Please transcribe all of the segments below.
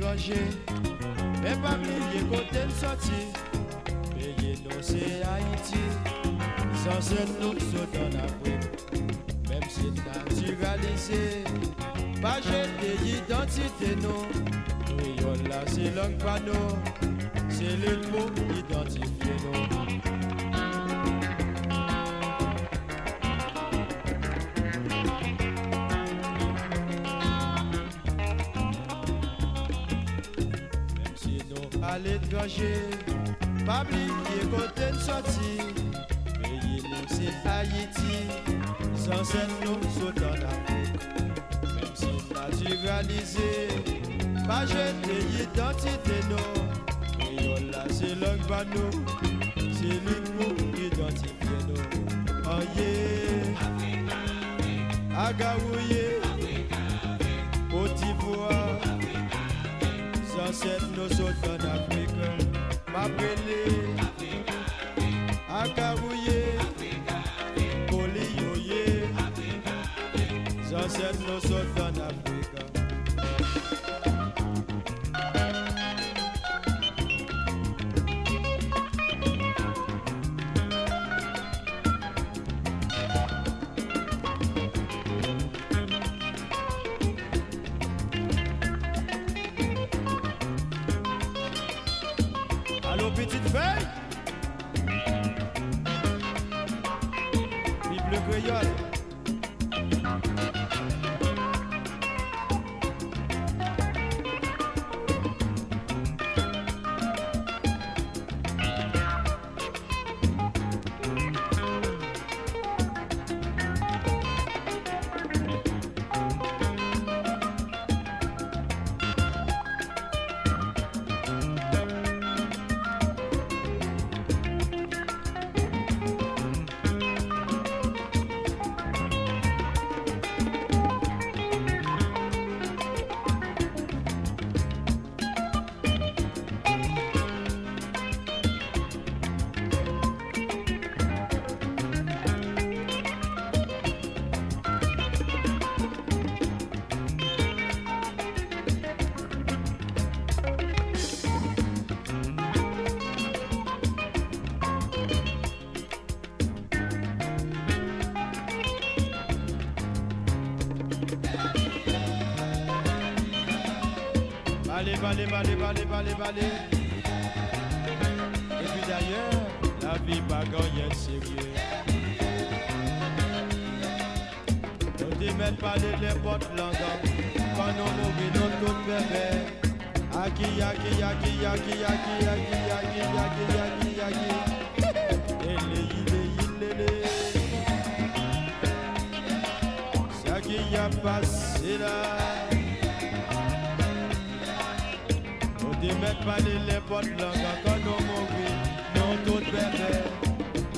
l'étranger. Mais pas oublier côté de sortie. Pays nous c'est Haïti. Sans cette nous sommes en Afrique. Même si naturalisé. Pas jeter l'identité nous. Créole là c'est langue pas nous. C'est le mot identifié nous. À l'étranger, pas oublier côté de sortie. Pays nous c'est Haïti, sans cette nous sommes en Afrique. Même si naturalisé, pas jeter l'identité nous. Créole là c'est langue pas nous, c'est l'une pour identifier nous. Oh yeah, Agaouye, Côte d'Ivoire. Sans cette nous sommes en Afrique. M'appelé Akarouye, Poliyoye. Sans cette nous sommes en Afrique. Allô, petite fille? Vive le créole. Allez. Et puis d'ailleurs, la vie pas gagne sérieux. On ne met pas les potes langues. Quand on mourit, on tout bébé. Aki. Ça qui a passé là. Ne mettent pas les potes langues quand on mourit, non tout bébé.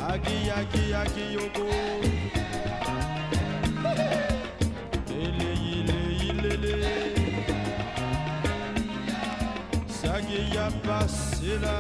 Aki yoko. Ele. Ça qui a passé là.